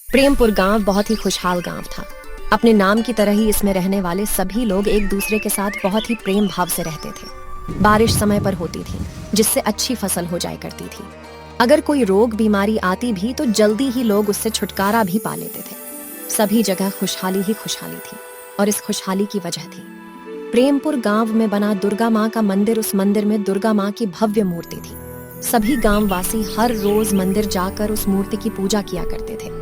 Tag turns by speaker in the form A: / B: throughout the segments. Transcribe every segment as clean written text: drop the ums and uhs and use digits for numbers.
A: प्रेमपुर गांव बहुत ही खुशहाल गांव था। अपने नाम की तरह ही इसमें रहने वाले सभी लोग एक दूसरे के साथ बहुत ही प्रेम भाव से रहते थे। बारिश समय पर होती थी, जिससे अच्छी फसल हो जाया करती थी। अगर कोई रोग बीमारी आती भी तो जल्दी ही लोग उससे छुटकारा भी पा लेते थे। सभी जगह खुशहाली ही खुशहाली थी और इस खुशहाली की वजह थी प्रेमपुर गांव में बना दुर्गा माँ का मंदिर। उस मंदिर में दुर्गा माँ की भव्य मूर्ति थी। सभी गांववासी हर रोज मंदिर जाकर उस मूर्ति की पूजा किया करते थे।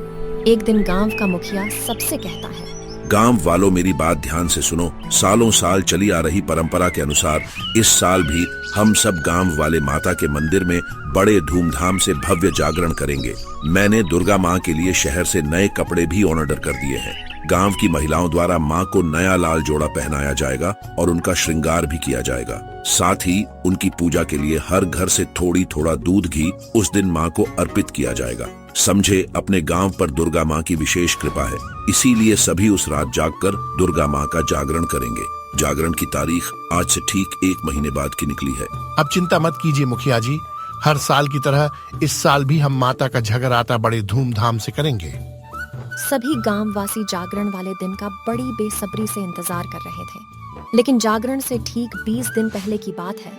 A: एक दिन गांव का मुखिया सबसे कहता है,
B: गांव वालों मेरी बात ध्यान से सुनो। सालों साल चली आ रही परंपरा के अनुसार इस साल भी हम सब गांव वाले माता के मंदिर में बड़े धूमधाम से भव्य जागरण करेंगे। मैंने दुर्गा माँ के लिए शहर से नए कपड़े भी ऑर्डर कर दिए हैं। गांव की महिलाओं द्वारा माँ को नया लाल जोड़ा पहनाया जाएगा और उनका श्रृंगार भी किया जाएगा। साथ ही उनकी पूजा के लिए हर घर से थोड़ा दूध घी उस दिन माँ को अर्पित किया जाएगा। समझे, अपने गांव पर दुर्गा माँ की विशेष कृपा है, इसीलिए सभी उस रात जागकर दुर्गा माँ का जागरण करेंगे। जागरण की तारीख आज से ठीक 1 महीने बाद की निकली है।
C: अब चिंता मत कीजिए मुखिया जी, हर साल की तरह इस साल भी हम माता का जगराता बड़े धूमधाम से करेंगे।
A: सभी गांववासी जागरण वाले दिन का बड़ी बेसब्री से इंतजार कर रहे थे। लेकिन जागरण से ठीक 20 दिन पहले की बात है।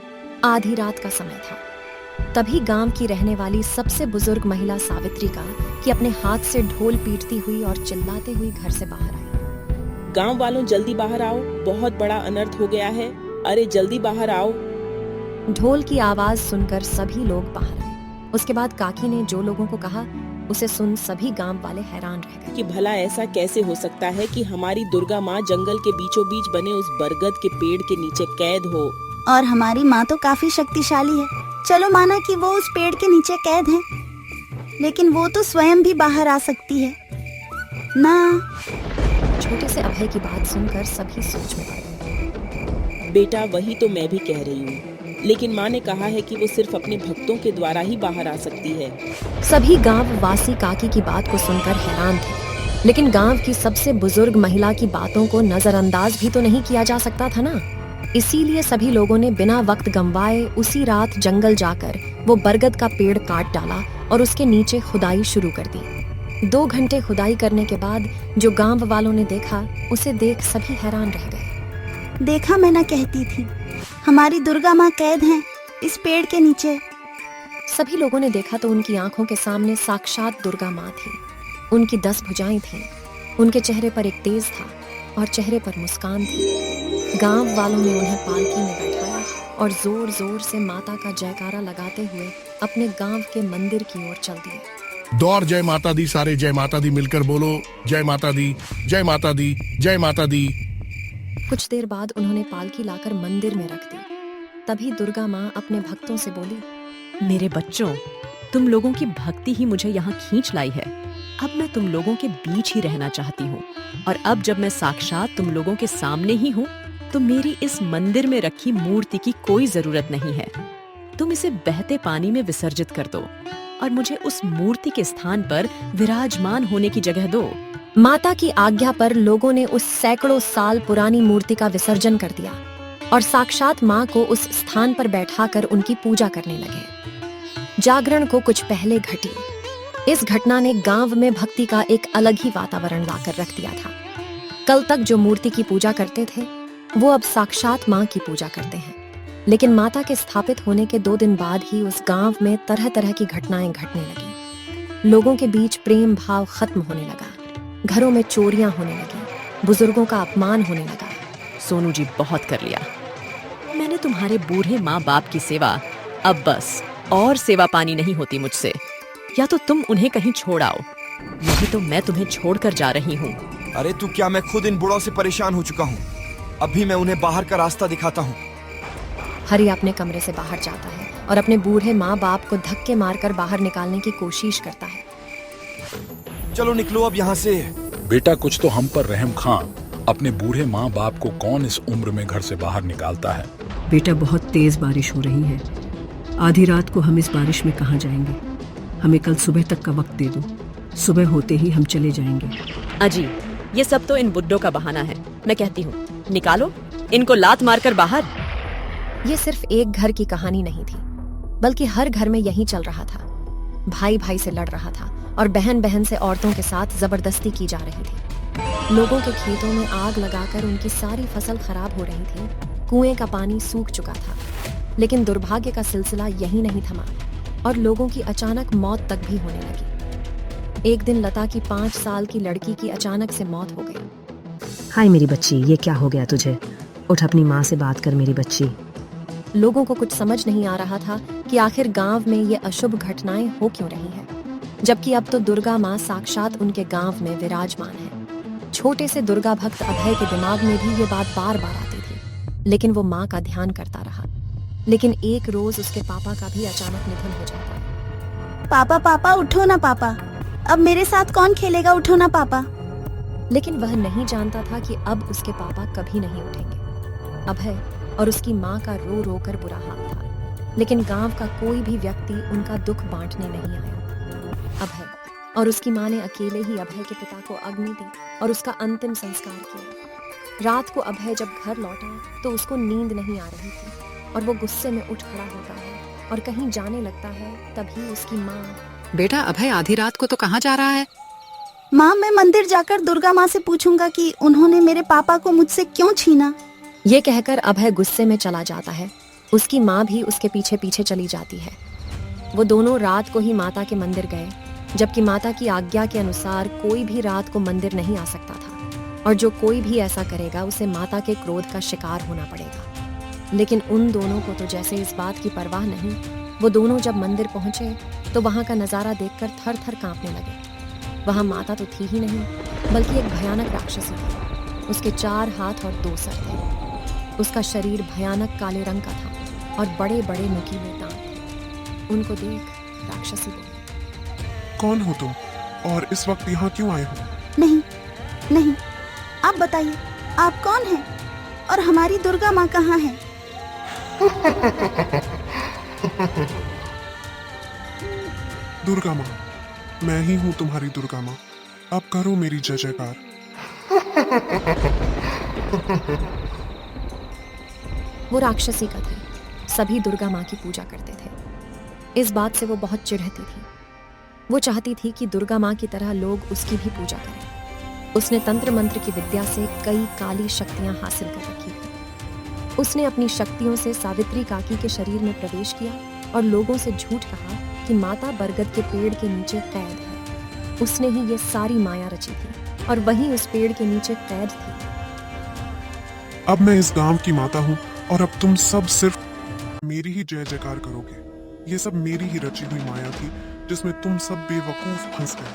A: आधी रात का समय था। तभी गांव की रहने वाली सबसे बुजुर्ग महिला सावित्रिका की अपने हाथ से ढोल पीटती हुई और चिल्लाते हुई घर से बाहर आई।
D: गांव वालों जल्दी बाहर आओ, बहुत बड़ा अनर्थ हो गया है। अरे जल्दी बाहर आओ।
A: ढोल की आवाज सुनकर सभी लोग बाहर आए। उसके बाद काकी ने जो लोगों को कहा उसे सुन सभी गांव वाले हैरान रह गए
D: कि भला ऐसा कैसे हो सकता है कि हमारी दुर्गा माँ जंगल के बीचों बीच बने उस बरगद के पेड़ के नीचे कैद हो।
E: और हमारी माँ तो काफी शक्तिशाली है। चलो माना कि वो उस पेड़ के नीचे कैद है, लेकिन वो तो स्वयं भी बाहर आ सकती है ना।
A: छोटे से अभय की बात सुनकर सभी सोच में पड़ गए।
D: बेटा वही तो मैं भी कह रही हूँ, लेकिन माँ ने कहा है कि वो सिर्फ अपने भक्तों के द्वारा ही बाहर आ सकती है।
A: सभी गांव वासी काकी की बात को सुनकर हैरान थे, लेकिन गांव की सबसे बुजुर्ग महिला की बातों को नजरअंदाज भी तो नहीं किया जा सकता था ना। इसीलिए सभी लोगों ने बिना वक्त गंवाए उसी रात जंगल जाकर वो बरगद का पेड़ काट डाला और उसके नीचे खुदाई शुरू कर दी। 2 घंटे खुदाई करने के बाद जो गांव वालों ने देखा उसे देख सभी हैरान रह गए।
E: देखा, मैं ना कहती थी, हमारी दुर्गा माँ कैद हैं इस पेड़ के नीचे।
A: सभी लोगों ने देखा तो उनकी आंखों के सामने साक्षात दुर्गा माँ थी। उनकी 10 भुजाएं थीं। उनके चेहरे पर एक तेज था और चेहरे पर मुस्कान थी। गांव वालों ने उन्हें पालकी में बैठाया और जोर जोर से माता का जयकारा लगाते हुए अपने गांव के मंदिर की ओर चल दिए।
C: दौड़ जय माता दी, सारे जय माता दी मिलकर बोलो, जय माता दी, जय माता दी, जय माता दी।
A: कुछ देर बाद उन्होंने पालकी लाकर मंदिर में रख दी। तभी दुर्गा माँ अपने भक्तों से बोली,
F: मेरे बच्चों, तुम लोगों की भक्ति ही मुझे यहाँ खींच लाई है। अब मैं तुम लोगों के बीच ही रहना चाहती हूँ, और अब जब मैं साक्षात तुम लोगों के सामने ही हूँ तो मेरी इस मंदिर में रखी मूर्ति की कोई जरूरत नहीं है। तुम इसे बहते पानी में विसर्जित कर दो और मुझे उस मूर्ति के स्थान पर विराजमान होने की जगह दो।
A: माता की आज्ञा पर लोगों ने उस सैकड़ों साल पुरानी मूर्ति का विसर्जन कर दिया और साक्षात माँ को उस स्थान पर बैठाकर उनकी पूजा करने लगे। जागरण को कुछ पहले घटी इस घटना ने गांव में भक्ति का एक अलग ही वातावरण लाकर रख दिया था। कल तक जो मूर्ति की पूजा करते थे वो अब साक्षात माँ की पूजा करते हैं। लेकिन माता के स्थापित होने के 2 दिन बाद ही उस गांव में तरह तरह की घटनाएं घटने लगी। लोगों के बीच प्रेम भाव खत्म होने लगा। घरों में चोरियां होने लगी। बुजुर्गों का अपमान होने लगा।
F: सोनू जी, बहुत कर लिया। मैंने तुम्हारे बूढ़े माँ बाप की सेवा, अब बस और सेवा पानी नहीं होती मुझसे। या तो तुम उन्हें कहीं छोड़ आओ, नहीं तो मैं तुम्हें छोड़कर जा रही हूँ।
G: अरे तू क्या, मैं खुद इन बूढ़ों से परेशान हो चुका हूँ। अभी मैं उन्हें बाहर का रास्ता दिखाता हूँ।
A: हरि अपने कमरे से बाहर जाता है और अपने बूढ़े माँ बाप को धक्के मारकर बाहर निकालने की कोशिश करता है।
G: चलो निकलो अब यहाँ से।
H: बेटा, कुछ तो हम पर रहम खां। अपने बूढ़े माँ बाप को कौन इस उम्र में घर से बाहर निकालता है?
I: बेटा, बहुत तेज बारिश हो रही है। आधी रात को हम इस बारिश में कहाँ जाएंगे? हमें कल सुबह तक का वक्त दे दो। सुबह होते ही हम चले जाएंगे।
F: अजी, ये सब तो इन बुड्ढों का बहाना है। मैं कहती हूँ, निकालो इनको लात मारकर बाहर।
A: ये सिर्फ एक घर की कहानी नहीं थी, बल्कि हर घर में यही चल रहा था। भाई भाई से लड़ रहा था और बहन बहन से औरतों के साथ जबरदस्ती की जा रही थी। लोगों के खेतों में आग लगाकर उनकी सारी फसल खराब हो रही थी। कुएं का पानी सूख चुका था। लेकिन दुर्भाग्य का सिलसिला यही नहीं थमा और लोगों की अचानक मौत तक भी होने लगी। एक दिन लता की 5 साल की लड़की की अचानक से मौत हो गई।
I: हाय मेरी बच्ची, ये क्या हो गया तुझे? उठ अपनी माँ से बात कर मेरी बच्ची।
A: लोगों को कुछ समझ नहीं आ रहा था कि आखिर गांव में ये अशुभ घटनाएं हो क्यों रही हैं, जबकि अब तो दुर्गा माँ साक्षात उनके गांव में विराजमान है। छोटे से दुर्गा भक्त अभय के दिमाग में भी ये बात बार बार आती थी, लेकिन वो माँ का ध्यान करता रहा। लेकिन एक रोज उसके पापा का भी अचानक निधन हो जाता है।
E: पापा पापा उठो ना पापा, अब मेरे साथ कौन खेलेगा, उठो ना पापा।
A: लेकिन वह नहीं जानता था कि अब उसके पापा कभी नहीं उठेंगे। अभय और उसकी माँ का रो रो कर बुरा हाल था, लेकिन गांव का कोई भी व्यक्ति उनका दुख बांटने नहीं आया। अभय और उसकी माँ ने अकेले ही अभय के पिता को अग्नि दी और उसका अंतिम संस्कार किया। रात को अभय जब घर लौटा तो उसको नींद नहीं आ रही थी और वो गुस्से में उठ खड़ा होता है और कहीं जाने लगता है। तभी उसकी माँ,
J: बेटा अभय आधी रात को तो कहाँ जा रहा है?
E: माँ, मैं मंदिर जाकर दुर्गा माँ से पूछूंगा कि उन्होंने मेरे पापा को मुझसे क्यों छीना।
A: ये कहकर अभय गुस्से में चला जाता है। उसकी माँ भी उसके पीछे पीछे चली जाती है। वो दोनों रात को ही माता के मंदिर गए, जबकि माता की आज्ञा के अनुसार कोई भी रात को मंदिर नहीं आ सकता था और जो कोई भी ऐसा करेगा उसे माता के क्रोध का शिकार होना पड़ेगा। लेकिन उन दोनों को तो जैसे इस बात की परवाह नहीं। वो दोनों जब मंदिर पहुंचे तो वहां का नजारा देखकर थर थर कांपने लगे। वहां माता तो थी ही नहीं, बल्कि एक भयानक राक्षसी थी। उसके 4 हाथ और 2 सर थे। उसका शरीर भयानक काले रंग का था और बड़े बड़े नुकीले दांत थे। उनको देख राक्षसी बोली,
K: कौन हो तुम और इस वक्त यहाँ क्यों आए हो?
E: नहीं नहीं, आप बताइए, आप कौन हैं और हमारी दुर्गा माँ कहाँ है?
K: दुर्गा माँ, मैं ही हूँ तुम्हारी दुर्गा माँ। अब करो मेरी जय जयकार।
A: वो राक्षसी का थी। सभी दुर्गा माँ की पूजा करते थे। इस बात से वो बहुत चिढ़ती थी। वो चाहती थी कि दुर्गा माँ की तरह लोग उसकी भी पूजा करें। उसने तंत्र मंत्र की विद्या से कई काली शक्तियां हासिल कर रखी थी। उसने अपनी शक्तियों से सावित्री काकी के शरीर में प्रवेश किया और लोगों से झूठ कहा कि माता बरगद के पेड़ के नीचे कैद है। उसने ही ये सारी माया रची थी और वहीं उस पेड़ के नीचे कैद थी।
K: अब मैं इस गांव की माता हूँ और अब तुम सब सिर्फ मेरी ही जय जयकार करोगे। ये सब मेरी ही रची हुई माया थी जिसमें तुम सब बेवकूफ फंस गए।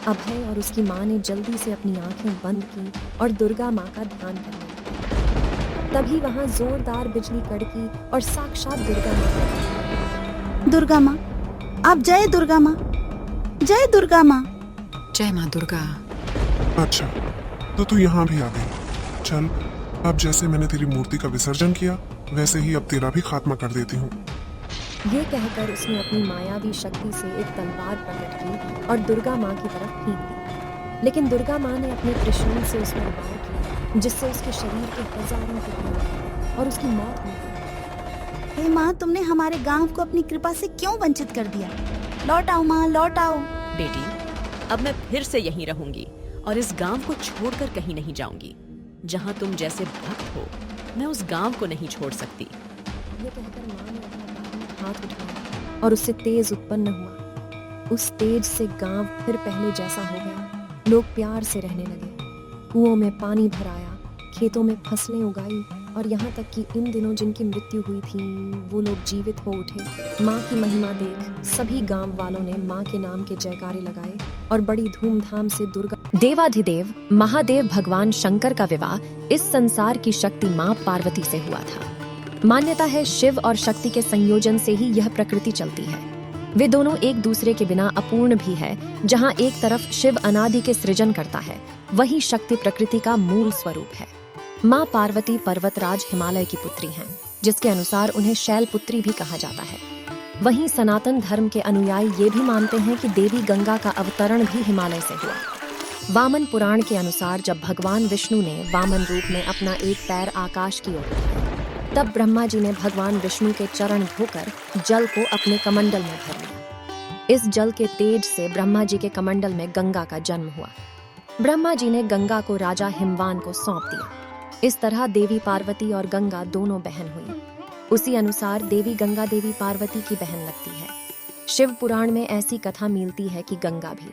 A: अभय और उसकी माँ ने जल्दी से अपनी आंखें बंद की और दुर्गा माँ का ध्यान करने लगे। तभी वहां जोरदार बिजली कड़की और साक्षात दुर्गा माँ।
E: दुर्गा माँ, आप जय दुर्गा माँ, जय दुर्गा माँ।
J: जय माँ दुर्गा।
K: अच्छा, तो तू यहाँ भी आ गई। चल, अब जैसे मैंने तेरी मूर्ति का विसर्जन किया वैसे ही अब तेरा भी खात्मा कर देती हूँ।
A: ये कहकर उसने अपनी मायावी शक्ति से एक तलवार प्रकट की और दुर्गा माँ की तरफ खींच दी। लेकिन दुर्गा माँ ने अपने त्रिशूल से उसमें वार किया, जिससे उसके शरीर के हजारों टुकड़े हुए और उसकी मौत हो गई।
E: हे माँ, तुमने हमारे गांव को अपनी कृपा से क्यों वंचित कर दिया? लौट आओ माँ, लौट आओ।
F: बेटी, अब मैं फिर से यहीं रहूंगी और इस गांव को छोड़कर कहीं नहीं जाऊंगी। जहां तुम जैसे भक्त हो, मैं उस गांव को नहीं छोड़ सकती।
A: ये कहकर माँ ने अपना हाथ उठाया और उससे तेज उत्पन्न हुआ। उस तेज से गांव फिर पहले जैसा हो गया। लोग प्यार से रहने लगे। कुओं में पानी भराया, खेतों में फसलें उगाई और यहाँ तक कि इन दिनों जिनकी मृत्यु हुई थी वो लोग जीवित हो उठे। माँ की महिमा देख सभी गांव वालों ने माँ के नाम के जयकारे लगाए और बड़ी धूमधाम से दुर्गा देवाधिदेव महादेव भगवान शंकर का विवाह इस संसार की शक्ति माँ पार्वती से हुआ था। मान्यता है शिव और शक्ति के संयोजन से ही यह प्रकृति चलती है। वे दोनों एक दूसरे के बिना अपूर्ण भी है। जहाँ एक तरफ शिव अनादि के सृजन करता है, वही शक्ति प्रकृति का मूल स्वरूप है। माँ पार्वती पर्वतराज हिमालय की पुत्री हैं, जिसके अनुसार उन्हें शैलपुत्री भी कहा जाता है। वहीं सनातन धर्म के अनुयायी ये भी मानते हैं कि देवी गंगा का अवतरण भी हिमालय से हुआ। वामन पुराण के अनुसार जब भगवान विष्णु ने वामन रूप में अपना एक पैर आकाश की ओर उठाया तब ब्रह्मा जी ने भगवान विष्णु के चरण धोकर जल को अपने कमंडल में भर लिया। इस जल के तेज से ब्रह्मा जी के कमंडल में गंगा का जन्म हुआ। ब्रह्मा जी ने गंगा को राजा हिमवान को सौंप दिया। इस तरह देवी पार्वती और गंगा दोनों बहन हुई। उसी अनुसार देवी गंगा देवी पार्वती की बहन लगती है। शिव पुराण में ऐसी कथा मिलती है कि गंगा भी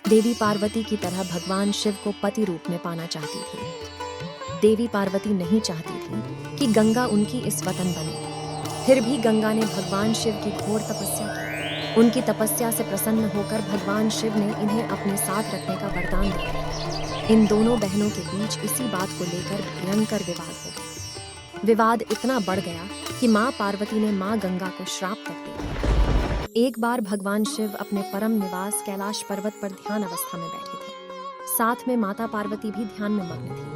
A: देवी पार्वती की तरह भगवान शिव को पति रूप में पाना चाहती थी। देवी पार्वती नहीं चाहती थी कि गंगा उनकी इस वतन बने। फिर भी गंगा ने भगवान शिव की घोर तपस्या की। उनकी तपस्या से प्रसन्न होकर भगवान शिव ने इन्हें अपने साथ रखने का वरदान दिया। इन दोनों बहनों के बीच इसी बात को लेकर भयंकर विवाद हो गया। विवाद इतना बढ़ गया कि माँ पार्वती ने माँ गंगा को श्राप तक दे दिया। एक बार भगवान शिव अपने परम निवास कैलाश पर्वत पर ध्यान अवस्था में बैठे थे। साथ में माता पार्वती भी ध्यान में मग्न थी।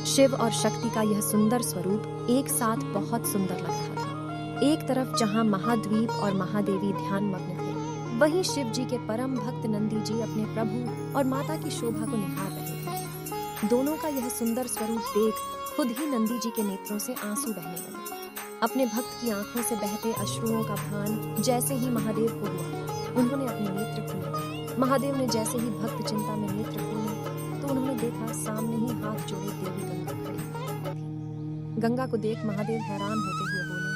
A: शिव और शक्ति का यह सुंदर स्वरूप एक साथ बहुत सुंदर लग रहा था। एक तरफ जहां महाद्वीप और महादेवी ध्यान मग्न थे, वहीं शिव जी के परम भक्त नंदी जी अपने प्रभु और माता की शोभा को निहार रहे थे। दोनों का यह सुंदर स्वरूप देख खुद ही नंदी जी के नेत्रों से आंसू बहने लगे। अपने भक्त की आंखों से बहते अश्रुओं का भान जैसे ही महादेव को हुआ, उन्होंने अपने नेत्र खोले। महादेव ने जैसे ही भक्त चिंता में नेत्र खोले तो उन्होंने देखा सामने ही हाथ जोड़े देवी गंगा खड़ी थी। गंगा को देख महादेव हैरान होते हुए बोले,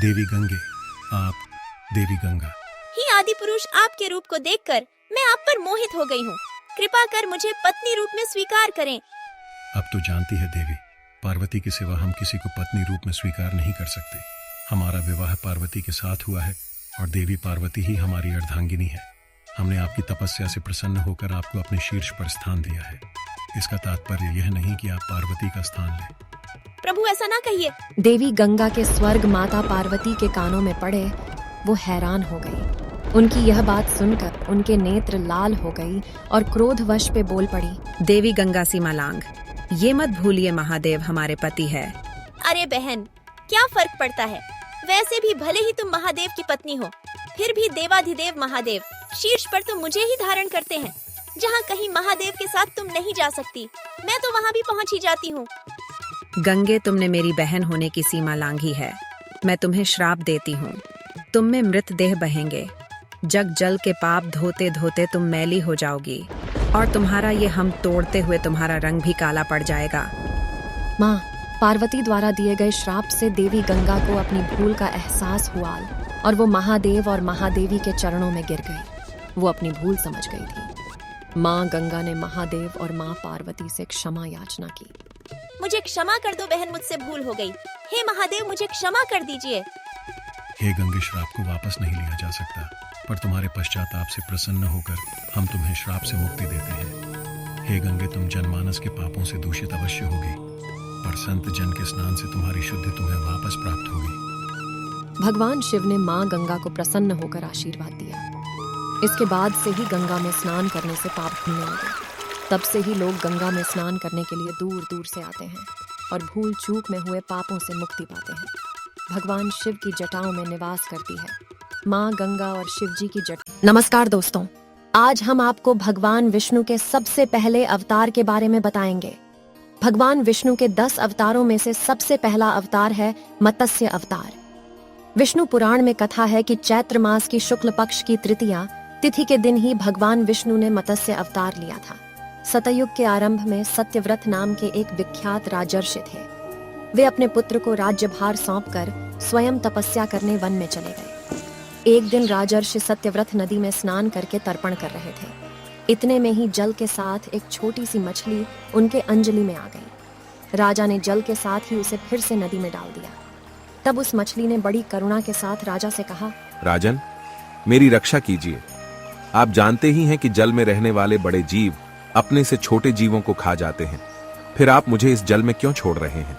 L: देवी गंगे, आप देवी गंगा।
M: ही आदि पुरुष, आपके रूप को देखकर मैं आप पर मोहित हो गई हूँ। कृपा कर मुझे पत्नी रूप में स्वीकार करें।
L: अब तो जानती है देवी, पार्वती के सिवा हम किसी को पत्नी रूप में स्वीकार नहीं कर सकते। हमारा विवाह पार्वती के साथ हुआ है और देवी पार्वती ही हमारी अर्धांगिनी है। हमने आपकी तपस्या से प्रसन्न होकर आपको अपने शीर्ष पर स्थान दिया है। इसका तात्पर्य यह नहीं कि आप पार्वती का स्थान लें।
M: प्रभु, ऐसा ना कहिए।
A: देवी गंगा के स्वर्ग माता पार्वती के कानों में पड़े। वो हैरान हो गई। उनकी यह बात सुनकर उनके नेत्र लाल हो गई और क्रोधवश पे बोल पड़ी,
N: देवी गंगा सीमालांग, ये मत भूलिए महादेव हमारे पति है।
M: अरे बहन, क्या फर्क पड़ता है? वैसे भी भले ही तुम महादेव की पत्नी हो, फिर भी देवाधिदेव महादेव शीर्ष पर तो मुझे ही धारण करते हैं। जहाँ कहीं महादेव के साथ तुम नहीं जा सकती, मैं तो वहाँ भी पहुँच ही जाती हूँ।
N: गंगे, तुमने मेरी बहन होने की सीमा लांघी है। मैं तुम्हें श्राप देती हूँ। तुम में मृत देह बहेंगे। जग जल के पाप धोते धोते तुम मैली हो जाओगी और तुम्हारा ये हम तोड़ते हुए तुम्हारा रंग भी काला पड़ जाएगा।
A: माँ, पार्वती द्वारा दिए गए श्राप से देवी गंगा को अपनी भूल का एहसास हुआ और वो महादेव और महादेवी के चरणों में गिर गई। वो अपनी भूल समझ गई थी। माँ गंगा ने महादेव और माँ पार्वती से क्षमा याचना की।
M: मुझे क्षमा कर दो बहन, मुझसे भूल हो गई। हे महादेव, मुझे क्षमा कर दीजिए।
L: हे गंगे, श्राप को वापस नहीं लिया जा सकता, पर तुम्हारे पश्चाताप से प्रसन्न होकर हम तुम्हें श्राप से मुक्ति देते हैं। हे गंगे, तुम जनमानस के पापों से दूषित अवश्य होगी, पर संत जन के स्नान से तुम्हारी शुद्धि तुम्हें वापस प्राप्त होगी।
A: भगवान शिव ने माँ गंगा को प्रसन्न होकर आशीर्वाद दिया। इसके बाद से ही गंगा में स्नान करने से पाप धुलने लगे। तब से ही लोग गंगा में स्नान करने के लिए दूर दूर से आते हैं और भूल चूक में हुए पापों से मुक्ति पाते हैं। भगवान शिव की जटाओं में निवास करती है माँ गंगा और शिव जी की जटा। नमस्कार दोस्तों, आज हम आपको भगवान विष्णु के सबसे पहले अवतार के बारे में बताएंगे। भगवान विष्णु के 10 अवतारों में से सबसे पहला अवतार है मत्स्य अवतार। विष्णु पुराण में कथा है कि चैत्र मास की शुक्ल पक्ष की तृतीया तिथि के दिन ही भगवान विष्णु ने मत्स्य अवतार लिया था। सतयुग के आरंभ में सत्यव्रत नाम के एक विख्यात राजर्षि थे। वे अपने पुत्र को राज्यभार सौंपकर स्वयं तपस्या करने वन में चले गए। एक दिन राजर्षि सत्यव्रत नदी में स्नान करके तर्पण कर रहे थे। इतने में ही जल के साथ एक छोटी सी मछली उनके अंजलि में आ गई। राजा ने जल के साथ ही उसे फिर से नदी में डाल दिया। तब उस मछली ने बड़ी करुणा के साथ राजा से कहा,
O: राजन, मेरी रक्षा कीजिए। आप जानते ही हैं कि जल में रहने वाले बड़े जीव अपने से छोटे जीवों को खा जाते हैं, फिर आप मुझे इस जल में क्यों छोड़ रहे हैं?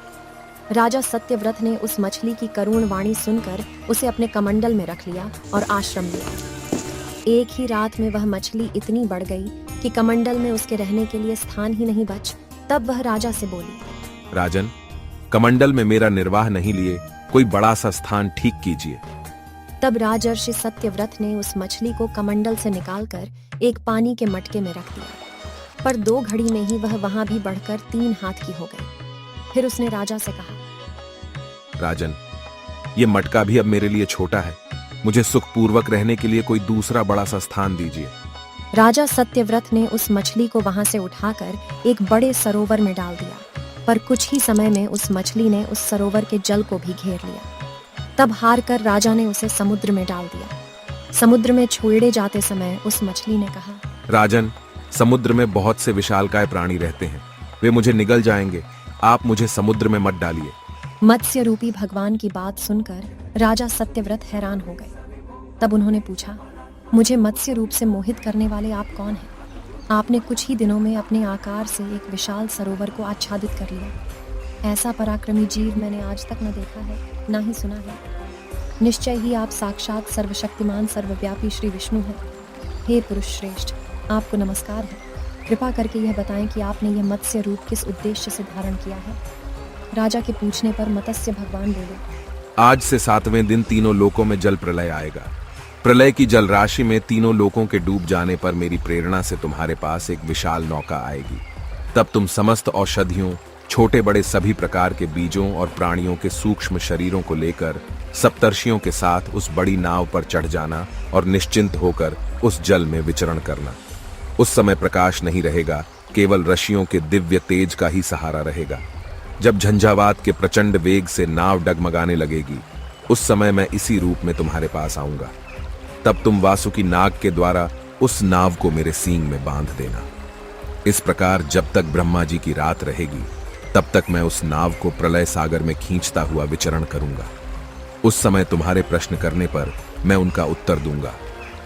A: राजा सत्यव्रत ने उस मछली की करुण वाणी सुनकर उसे अपने कमंडल में रख लिया और आश्रम लिया। एक ही रात में वह मछली इतनी बढ़ गई कि कमंडल में उसके रहने के लिए स्थान ही नहीं बच। तब वह राजा से बोली,
O: राजन, कमंडल में मेरा निर्वाह नहीं लिए कोई बड़ा सा स्थान ठीक कीजिए।
A: तब राजर्षि सत्यव्रत ने उस मछली को कमंडल से निकालकर एक पानी के मटके में रख दिया, पर 2 घड़ी में ही वह वहां भी बढ़कर 3 हाथ की हो गई। फिर उसने राजा से कहा,
O: राजन, ये मटका भी अब मेरे लिए छोटा है। मुझे सुखपूर्वक रहने के लिए कोई दूसरा बड़ा सा स्थान दीजिए।
A: राजा सत्यव्रत ने उस मछली को वहां से उठाकर एक बड़े सरोवर में डाल दिया, पर कुछ ही समय में उस मछली ने उस सरोवर के जल को भी घेर लिया। तब हार कर राजा ने उसे समुद्र में डाल दिया। समुद्र में छोड़े जाते समय उस मछली ने कहा,
O: राजन, समुद्र में बहुत से विशालकाय प्राणी रहते हैं, वे मुझे निगल जाएंगे। आप मुझे समुद्र में मत डालिए।
A: मत्स्य रूपी भगवान की बात सुनकर राजा सत्यव्रत हैरान हो गए। तब उन्होंने पूछा, मुझे मत्स्य रूप से मोहित करने वाले आप कौन हैं? आपने कुछ ही दिनों में अपने आकार से एक विशाल सरोवर को आच्छादित कर लिया। ऐसा पराक्रमी जीव मैंने आज तक न देखा है, न ही सुना है। निश्चय ही आप साक्षात सर्वशक्तिमान सर्वव्यापी श्री विष्णु हैं। हे पुरुष श्रेष्ठ, आपको नमस्कार है। कृपा करके यह बताएं कि आपने यह मत्स्य रूप किस उद्देश्य से धारण किया है? राजा के पूछने पर मत्स्य भगवान बोले,
O: आज से 7वें दिन तीनों लोकों में जल प्रलय आएगा। प्रलय की जल राशि में तीनों लोकों के डूब जाने पर मेरी प्रेरणा से तुम्हारे पास एक विशाल नौका आएगी। तब तुम समस्त औषधियों, छोटे बड़े सभी प्रकार के बीजों और प्राणियों के सूक्ष्म शरीरों को लेकर सप्तर्षियों के साथ उस बड़ी नाव पर चढ़ जाना और निश्चिंत होकर उस जल में विचरण करना। उस समय प्रकाश नहीं रहेगा, केवल ऋषियों के दिव्य तेज का ही सहारा रहेगा। जब झंझावात के प्रचंड वेग से नाव डगमगाने लगेगी, उस समय मैं इसी रूप में तुम्हारे पास आऊंगा। तब तुम वासुकी नाग के द्वारा उस नाव को मेरे सींग में बांध देना। इस प्रकार जब तक ब्रह्मा जी की रात रहेगी, तब तक मैं उस नाव को प्रलय सागर में खींचता हुआ विचरण करूंगा। उस समय तुम्हारे प्रश्न करने पर मैं उनका उत्तर दूंगा,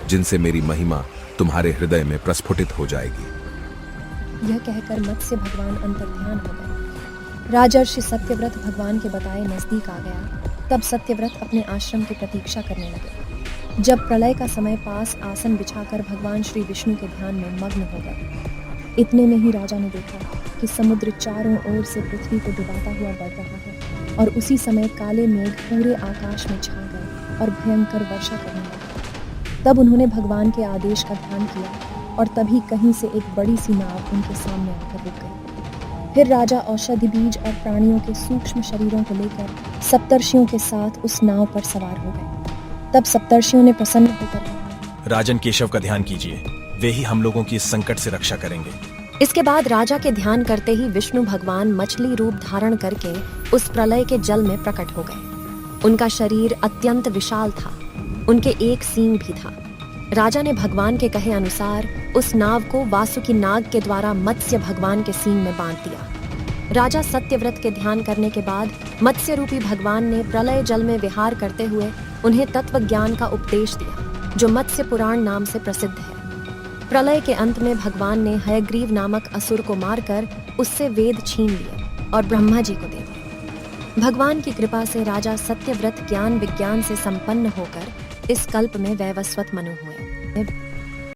O: जिनसे मेरी महिमा तुम्हारे हृदय में प्रस्फुटित हो जाएगी।
A: यह कहकर मत्स्य भगवान अंतर्ध्यान हो गए। राजर्षि सत्यव्रत भगवान के बताए नजदीक आ गया। तब सत्यव्रत अपने आश्रम की प्रतीक्षा करने लगे। जब प्रलय का समय पास आसन बिछाकर भगवान श्री विष्णु के ध्यान में मग्न हो गए। इतने में ही राजा ने देखा कि समुद्र चारों ओर से पृथ्वी को डुबाता हुआ बढ़ रहा है और उसी समय काले मेघ पूरे आकाश में छा गए और भयंकर वर्षा करने लगे। तब उन्होंने भगवान के आदेश का ध्यान किया और तभी कहीं से एक बड़ी सी नाव उनके सामने आकर रुक गई। फिर राजा औषधि बीज और प्राणियों के सूक्ष्म शरीरों को लेकर सप्तर्षियों के साथ उस नाव पर सवार हो गए। तब सप्तर्षियों ने प्रसन्न होकर कहा,
P: राजन केशव का ध्यान कीजिए, वे ही हम लोगों की इस संकट से रक्षा करेंगे।
A: इसके बाद राजा के ध्यान करते ही विष्णु भगवान मछली रूप धारण करके उस प्रलय के जल में प्रकट हो गए। उनका शरीर अत्यंत विशाल था, उनके एक सींग भी था। राजा ने भगवान के कहे अनुसार उस नाव को वासुकी नाग के द्वारा मत्स्य भगवान के सींग में बांध दिया। राजा सत्यव्रत के ध्यान करने के बाद मत्स्य रूपी भगवान ने प्रलय जल में विहार करते हुए उन्हें तत्व ज्ञान का उपदेश दिया, जो मत्स्य पुराण नाम से प्रसिद्ध है। प्रलय के अंत में भगवान ने हयग्रीव नामक असुर को मारकर उससे वेद छीन लिए और ब्रह्मा जी को दे दिए। भगवान की कृपा से राजा सत्यव्रत ज्ञान विज्ञान से संपन्न होकर इस कल्प में वैवस्वत मनु हुए।